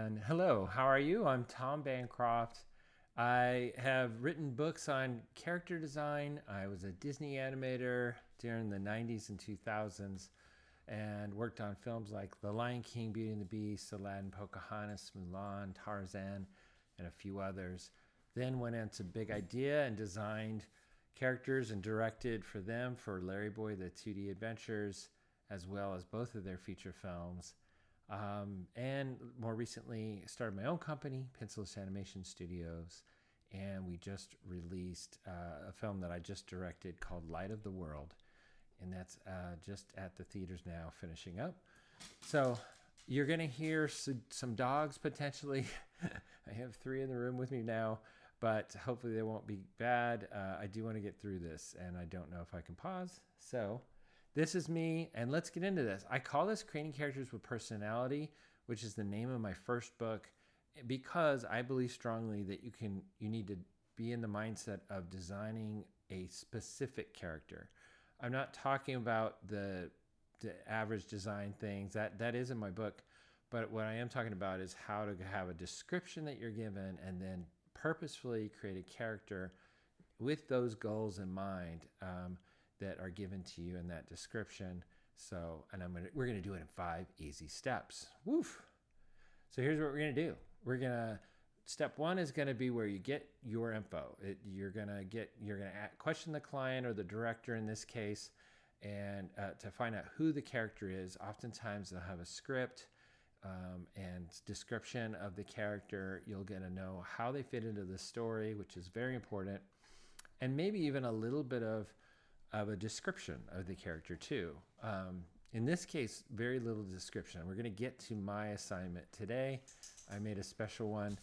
And hello, how are you? I'm Tom Bancroft. I have written books on character design. I was a Disney animator during the 90s and 2000s and worked on films like The Lion King, Beauty and the Beast, Aladdin, Pocahontas, Mulan, Tarzan, and a few others. Then went into Big Idea and designed characters and directed for them for Larry Boy, the 2D Adventures, as well as both of their feature films. And more recently, started my own company, Pencilless Animation Studios, and we just released a film that I just directed called Light of the World, and that's just at the theaters now, finishing up. So you're going to hear some dogs potentially. I have three in the room with me now, but hopefully they won't be bad. I do want to get through this, and I don't know if I can pause. So this is me, and let's get into this. I call this Creating Characters with Personality, which is the name of my first book, because I believe strongly that you need to be in the mindset of designing a specific character. I'm not talking about the average design things. That is in my book, but what I am talking about is how to have a description that you're given and then purposefully create a character with those goals in mind. That are given to you in that description. So, and we're gonna do it in 5 easy steps. Woof. So here's what we're gonna do. Step 1 is gonna be where you get your info. You're gonna question the client or the director in this case, and to find out who the character is. Oftentimes they'll have a script and description of the character. You'll get to know how they fit into the story, which is very important, and maybe even a little bit of a description of the character too. In this case, very little description. We're going to get to my assignment today. I made a special one.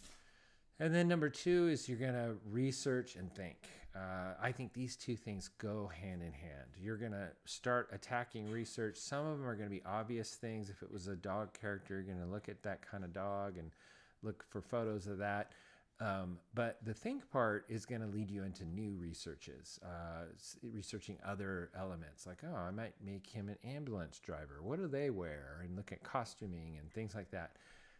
And then number 2 is you're going to research and think. I think these two things go hand in hand. You're going to start attacking research. Some of them are going to be obvious things. If it was a dog character, you're going to look at that kind of dog and look for photos of that. But the think part is going to lead you into new researches, researching other elements like, oh, I might make him an ambulance driver. What do they wear? And look at costuming and things like that.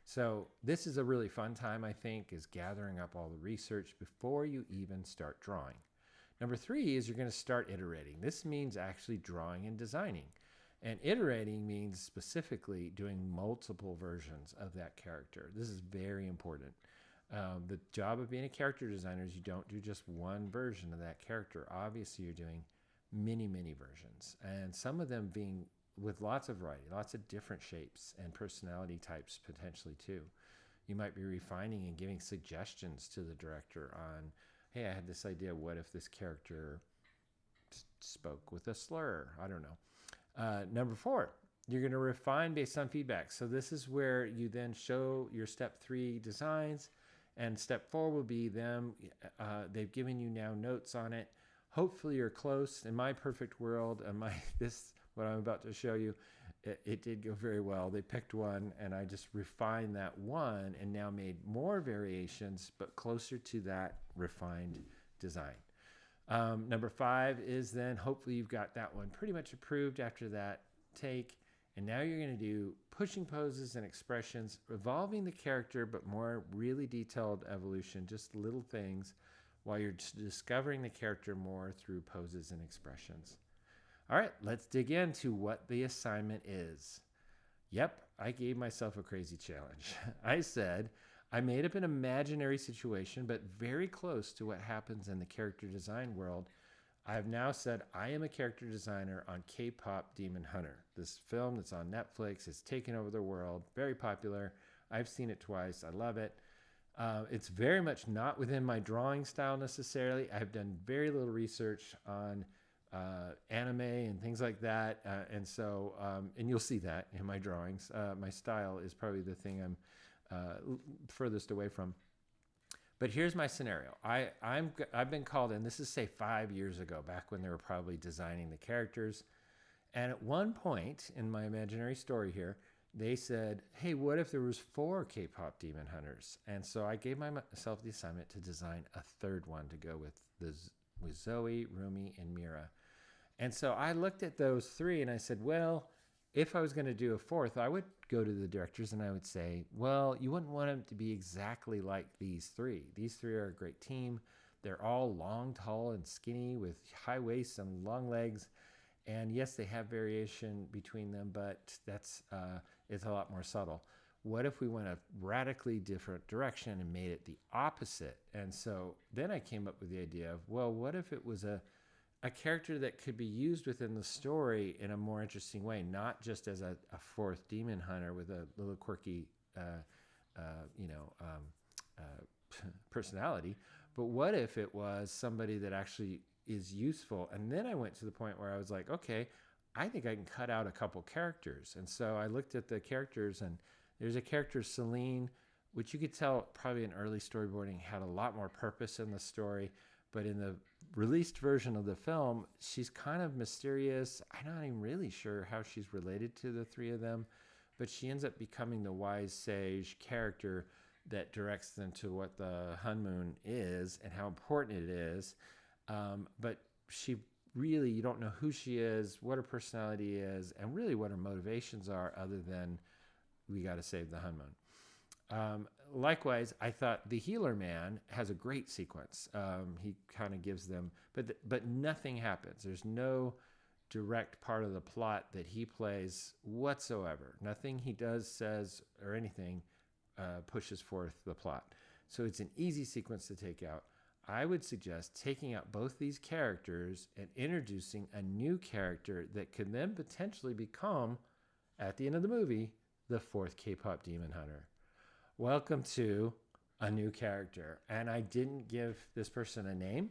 So this is a really fun time, I think, is gathering up all the research before you even start drawing. Number 3 is you're going to start iterating. This means actually drawing and designing. And iterating means specifically doing multiple versions of that character. This is very important. The job of being a character designer is you don't do just one version of that character. Obviously, you're doing many, many versions, and some of them being with lots of variety, lots of different shapes and personality types potentially too. You might be refining and giving suggestions to the director on, hey, I had this idea. What if this character spoke with a slur? I don't know. Number 4, you're going to refine based on feedback. So this is where you then show your step 3 designs. And step 4 will be them. They've given you now notes on it. Hopefully you're close. In my perfect world, what I'm about to show you, it did go very well. They picked one, and I just refined that one and now made more variations, but closer to that refined design. Number 5 is then hopefully you've got that one pretty much approved after that take. And now you're going to do pushing poses and expressions, evolving the character, but more really detailed evolution, just little things, while you're discovering the character more through poses and expressions. All right, let's dig into what the assignment is. Yep, I gave myself a crazy challenge. I said, I made up an imaginary situation, but very close to what happens in the character design world. I have now said I am a character designer on K-pop Demon Hunter. This film that's on Netflix has taken over the world, very popular. I've seen it twice. I love it. It's very much not within my drawing style necessarily. I've done very little research on anime and things like that. And you'll see that in my drawings. My style is probably the thing I'm furthest away from. But here's my scenario. I've been called in, this is say 5 years ago, back when they were probably designing the characters. And at one point in my imaginary story here, they said, hey, what if there was 4 K-pop Demon Hunters? And so I gave myself the assignment to design a third one to go with Zoe, Rumi, and Mira. And so I looked at those 3 and I said, well, if I was going to do a fourth, I would go to the directors and I would say, well, you wouldn't want them to be exactly like these three. These three are a great team. They're all long, tall, and skinny with high waists and long legs. And yes, they have variation between them, but that's it's a lot more subtle. What if we went a radically different direction and made it the opposite? And so then I came up with the idea of, well, what if it was a character that could be used within the story in a more interesting way, not just as a fourth demon hunter with a little quirky, uh, you know, um, personality, but what if it was somebody that actually is useful? And then I went to the point where I was like, okay, I think I can cut out a couple characters. And so I looked at the characters, and there's a character, Celine, which you could tell probably in early storyboarding had a lot more purpose in the story. But in the released version of the film, she's kind of mysterious. I'm not even really sure how she's related to the three of them, but she ends up becoming the wise sage character that directs them to what the honeymoon is and how important it is. But she really, you don't know who she is, what her personality is, and really what her motivations are other than we got to save the honeymoon. Likewise, I thought the healer man has a great sequence. He kind of gives them, but nothing happens. There's no direct part of the plot that he plays whatsoever. Nothing he does, says, or anything pushes forth the plot. So it's an easy sequence to take out. I would suggest taking out both these characters and introducing a new character that could then potentially become, at the end of the movie, the fourth K-pop demon hunter. Welcome to a new character. And I didn't give this person a name,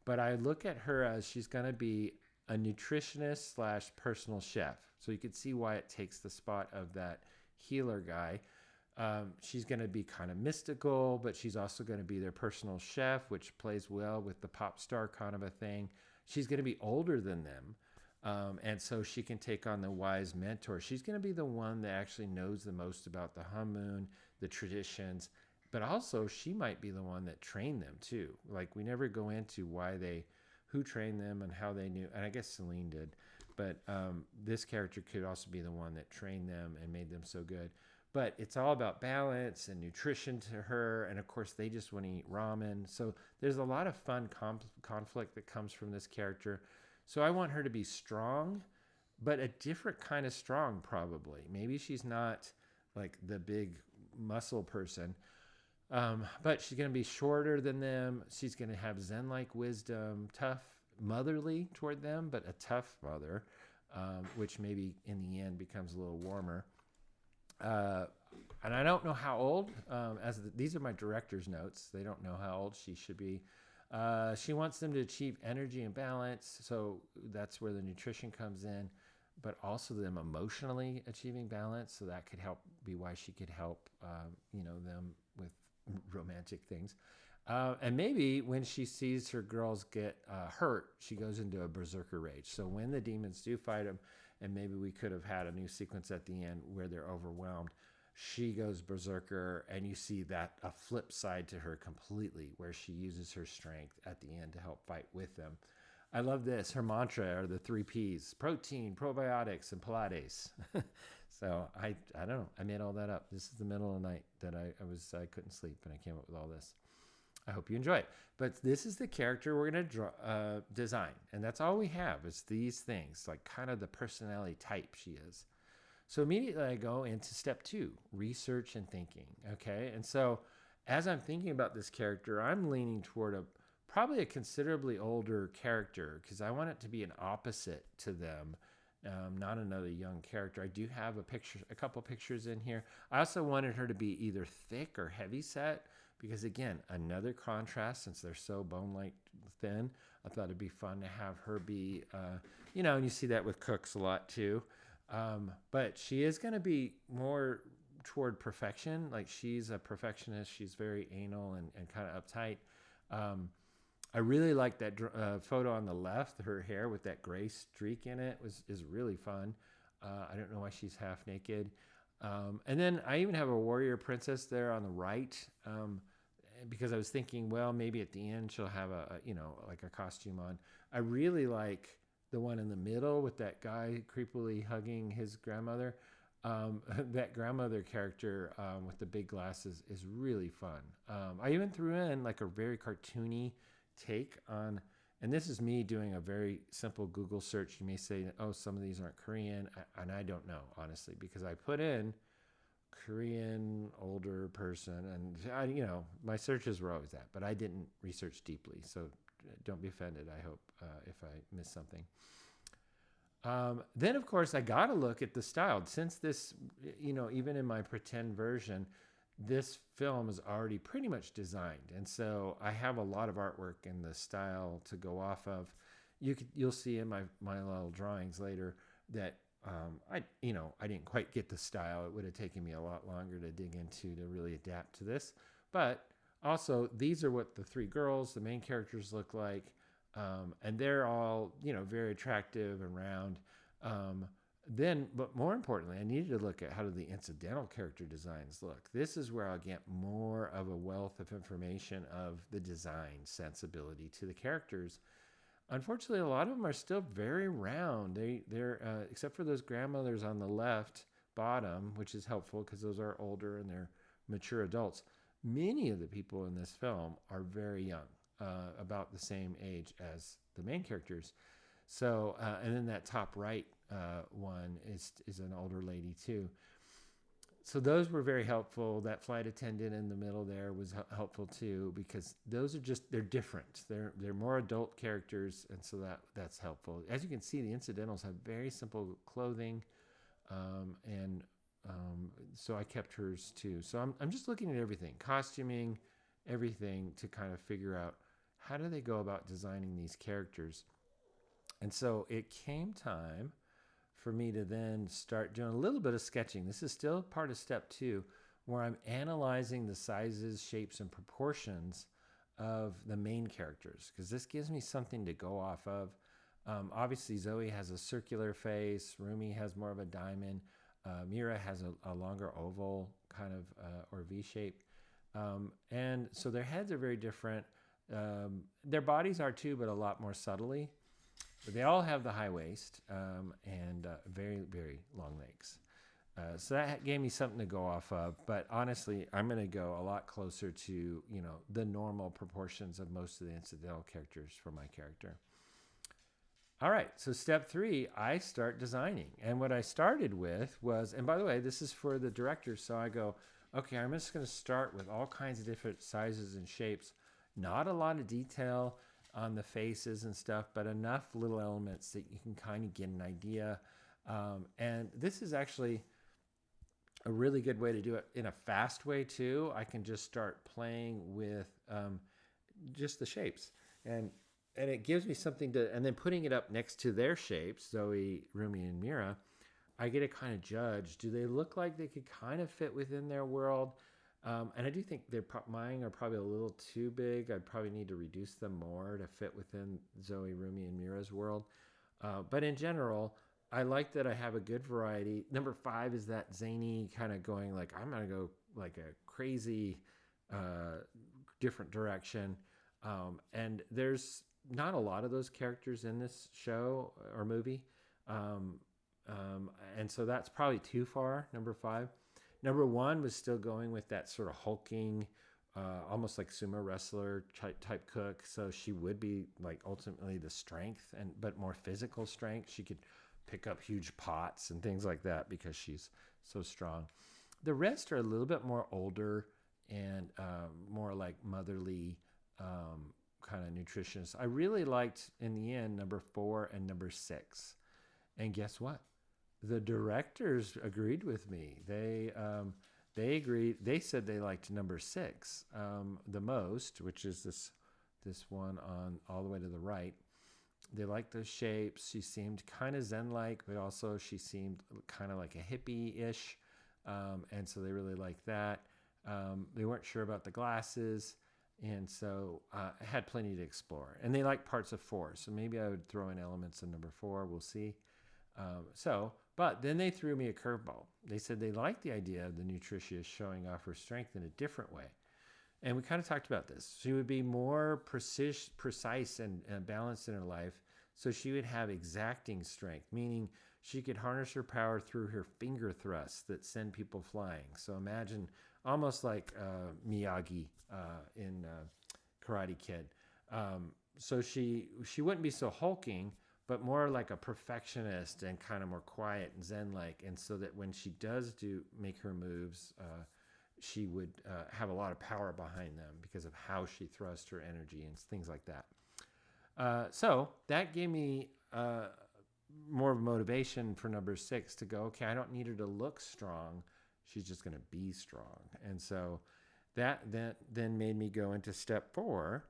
but I look at her as she's going to be a nutritionist slash personal chef. So you could see why it takes the spot of that healer guy. She's going to be kind of mystical, but she's also going to be their personal chef, which plays well with the pop star kind of a thing. She's going to be older than them. And so she can take on the wise mentor. She's going to be the one that actually knows the most about the honeymoon, the traditions, but also she might be the one that trained them too. Like we never go into who trained them and how they knew. And I guess Celine did, but this character could also be the one that trained them and made them so good. But it's all about balance and nutrition to her. And of course, they just want to eat ramen. So there's a lot of fun conflict that comes from this character. So I want her to be strong, but a different kind of strong, probably. Maybe she's not like the big muscle person, but she's going to be shorter than them. She's going to have Zen-like wisdom, tough, motherly toward them, but a tough mother, which maybe in the end becomes a little warmer. And I don't know how old, these are my director's notes. They don't know how old she should be. She wants them to achieve energy and balance. So that's where the nutrition comes in, but also them emotionally achieving balance. So that could be why she could help, them with romantic things. And maybe when she sees her girls get hurt, she goes into a berserker rage. So when the demons do fight them, and maybe we could have had a new sequence at the end where they're overwhelmed, she goes berserker, and you see that a flip side to her completely, where she uses her strength at the end to help fight with them. I love this. Her mantra are the 3 Ps: protein, probiotics, and Pilates. So I don't know. I made all that up. This is the middle of the night that I couldn't sleep, and I came up with all this. I hope you enjoy it. But this is the character we're going to design. And that's all we have is these things, like kind of the personality type she is. So immediately I go into step 2, research and thinking. Okay. And so as I'm thinking about this character, I'm leaning toward probably a considerably older character because I want it to be an opposite to them. Not another young character. I do have a couple pictures in here. I also wanted her to be either thick or heavy set because, again, another contrast since they're so bone-like thin. I thought it'd be fun to have her be, and you see that with cooks a lot too. But she is going to be more toward perfection. Like she's a perfectionist. She's very anal and kind of uptight. I really like that photo on the left. Her hair with that gray streak in it is really fun. I don't know why she's half naked. And then I even have a warrior princess there on the right because I was thinking, well, maybe at the end she'll have a costume on. I really like the one in the middle with that guy creepily hugging his grandmother. That grandmother character with the big glasses is really fun. I even threw in like a very cartoony take on, and this is me doing a very simple Google search. You may say, oh, some of these aren't Korean, and I don't know, honestly, because I put in Korean older person, and my searches were always that, but I didn't research deeply, so don't be offended, I hope, if I miss something. Then, of course, I got to look at the style. Since this, even in my pretend version, this film is already pretty much designed. And so I have a lot of artwork in the style to go off of. You'll see in my little drawings later that I didn't quite get the style. It would have taken me a lot longer to dig into to really adapt to this. But also, these are what the three girls, the main characters, look like. And they're all, very attractive and round. But more importantly, I needed to look at how do the incidental character designs look. This is where I'll get more of a wealth of information of the design sensibility to the characters. Unfortunately, a lot of them are still very round. They're except for those grandmothers on the left bottom, which is helpful because those are older and they're mature adults. Many of the people in this film are very young. About the same age as the main characters. So, and then that top right one is an older lady too. So those were very helpful. That flight attendant in the middle there was helpful too, because those are they're different. They're more adult characters, and so that's helpful. As you can see, the incidentals have very simple clothing, and so I kept hers too. So I'm just looking at everything, costuming, everything to kind of figure out how do they go about designing these characters. And so it came time for me to then start doing a little bit of sketching. This is still part of step 2, where I'm analyzing the sizes, shapes, and proportions of the main characters, because this gives me something to go off of. Obviously, Zoe has a circular face. Rumi has more of a diamond. Mira has a longer oval kind of or V shape. And so their heads are very different. Their bodies are too, but a lot more subtly. But they all have the high waist and very, very long legs. So that gave me something to go off of. But honestly, I'm going to go a lot closer to, the normal proportions of most of the incidental characters for my character. All right, so step 3, I start designing. And what I started with was, and by the way, this is for the director, so I go, okay, I'm just going to start with all kinds of different sizes and shapes. Not a lot of detail on the faces and stuff, but enough little elements that you can kind of get an idea. And this is actually a really good way to do it in a fast way too. I can just start playing with just the shapes. And it gives me something to, and then putting it up next to their shapes, Zoe, Rumi, and Mira, I get to kind of judge, do they look like they could kind of fit within their world? And I do think mine are probably a little too big. I'd probably need to reduce them more to fit within Zoe, Rumi, and Mira's world. But in general, I like that I have a good variety. Number 5 is that zany kind of going like, I'm going to go like a crazy different direction. And there's not a lot of those characters in this show or movie. And so that's probably too far, number 5. Number 1 was still going with that sort of hulking, almost like sumo wrestler type cook. So she would be like ultimately the strength, but more physical strength. She could pick up huge pots and things like that because she's so strong. The rest are a little bit more older and more like motherly kind of nutritionists. I really liked, in the end, number 4 and number 6. And guess what? The directors agreed with me. They agreed. They said they liked number 6 the most, which is this one on all the way to the right. They liked those shapes. She seemed kind of zen-like, but also she seemed kind of like a hippie-ish, and so they really liked that. They weren't sure about the glasses, and so I had plenty to explore. And they liked parts of 4, so maybe I would throw in elements in number 4. We'll see. But then they threw me a curveball. They said they liked the idea of the nutritionist showing off her strength in a different way. And we kind of talked about this. She would be more precise and balanced in her life. So she would have exacting strength, meaning she could harness her power through her finger thrusts that send people flying. So imagine almost like Miyagi in Karate Kid. So she wouldn't be so hulking, but more like a perfectionist and kind of more quiet and zen-like. And so that when she does make her moves, she would have a lot of power behind them because of how she thrust her energy and things like that. So that gave me more of a motivation for number 6 to go, okay, I don't need her to look strong. She's just going to be strong. And so that then made me go into step 4,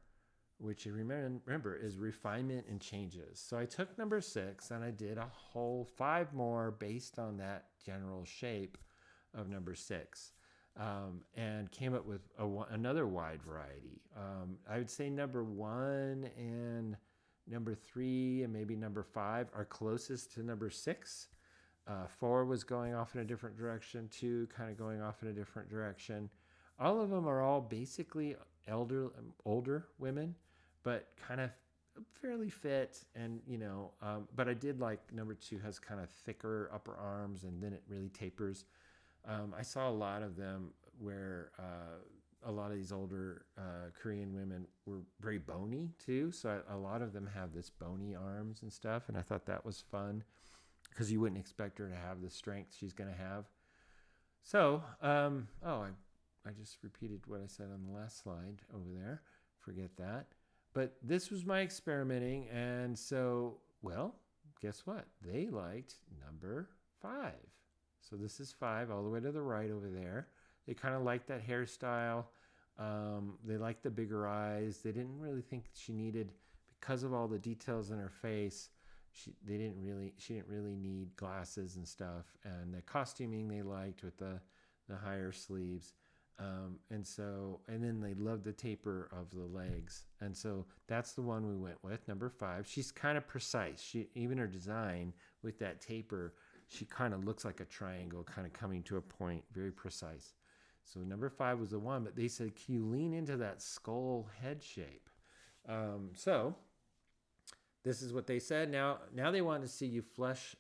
which you remember is refinement and changes. So I took number 6 and I did a whole 5 more based on that general shape of number 6. And came up with another wide variety. I would say number 1 and number 3 and maybe number 5 are closest to number 6. 4 was going off in a different direction. 2 kind of going off in a different direction. All of them are all basically older women, but kind of fairly fit. And, but I did like number 2 has kind of thicker upper arms and then it really tapers. I saw a lot of them where a lot of these older Korean women were very bony too. So a lot of them have this bony arms and stuff. And I thought that was fun because you wouldn't expect her to have the strength she's going to have. So, I just repeated what I said on the last slide over there. Forget that. But this was my experimenting. And so, well, guess what? They liked number 5. So this is 5 all the way to the right over there. They kind of liked that hairstyle. They liked the bigger eyes. They didn't really think she needed, because of all the details in her face, she didn't really need glasses and stuff. And the costuming they liked with the higher sleeves. And then they loved the taper of the legs. And so that's the one we went with, number 5. She's kind of precise. Even her design with that taper, she kind of looks like a triangle, kind of coming to a point, very precise. So number 5 was the one, but they said, can you lean into that skull head shape? So this is what they said. Now they want to see you flesh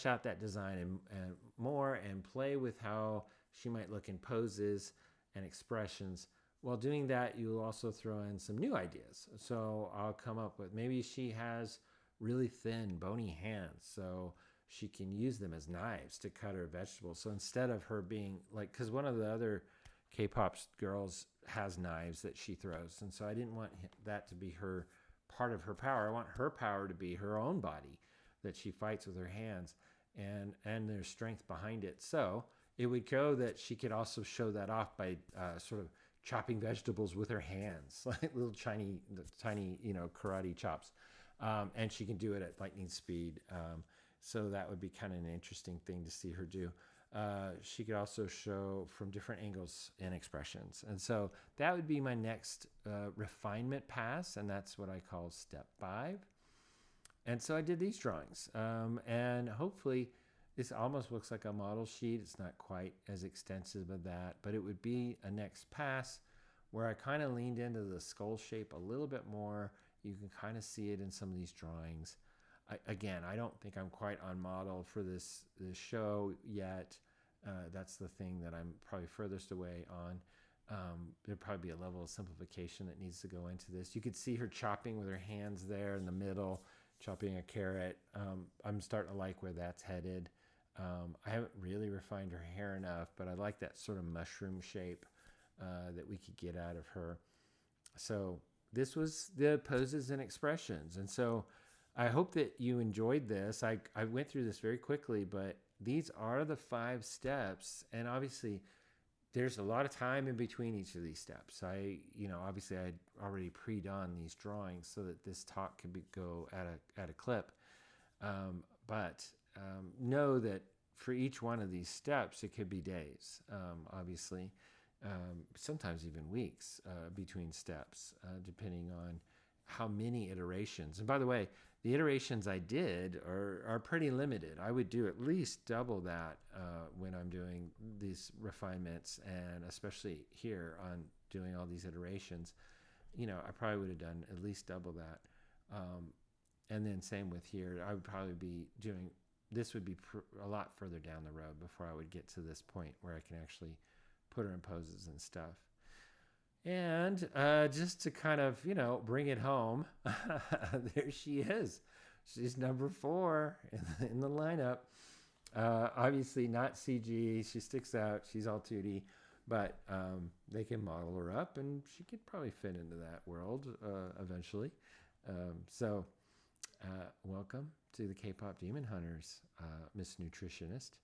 out that design and more and play with how she might look in poses and expressions. While doing that, you'll also throw in some new ideas. So I'll come up with, maybe she has really thin, bony hands. So she can use them as knives to cut her vegetables. So instead of her being like, because one of the other K-pop girls has knives that she throws. And so I didn't want that to be her part of her power. I want her power to be her own body that she fights with her hands and there's strength behind it. So it would go that she could also show that off by sort of chopping vegetables with her hands, like little tiny, karate chops. And she can do it at lightning speed. So that would be kind of an interesting thing to see her do. She could also show from different angles and expressions. And so that would be my next refinement pass, and that's what I call step 5. And so I did these drawings. And hopefully this almost looks like a model sheet. It's not quite as extensive as that, but it would be a next pass where I kind of leaned into the skull shape a little bit more. You can kind of see it in some of these drawings. I don't think I'm quite on model for this show yet. That's the thing that I'm probably furthest away on. There'd probably be a level of simplification that needs to go into this. You could see her chopping with her hands there in the middle, chopping a carrot. I'm starting to like where that's headed. I haven't really refined her hair enough, but I like that sort of mushroom shape that we could get out of her. So this was the poses and expressions. And so I hope that you enjoyed this. I went through this very quickly, but these are the 5 steps. And obviously there's a lot of time in between each of these steps. Obviously I had already pre-done these drawings so that this talk could go at a clip. But know that for each one of these steps, it could be days, obviously, sometimes even weeks between steps, depending on how many iterations. And by the way, the iterations I did are pretty limited. I would do at least double that when I'm doing these refinements, and especially here on doing all these iterations. I probably would have done at least double that. And then same with here. I would probably be doing this would be a lot further down the road before I would get to this point where I can actually put her in poses and stuff. And just to kind of, bring it home, there she is. She's number 4 in the lineup. Obviously not CG. She sticks out. She's all 2D. But they can model her up, and she could probably fit into that world eventually. So welcome to the K-Pop Demon Hunters, Miss Nutritionist.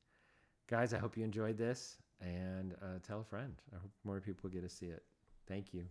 Guys, I hope you enjoyed this, and tell a friend. I hope more people get to see it. Thank you.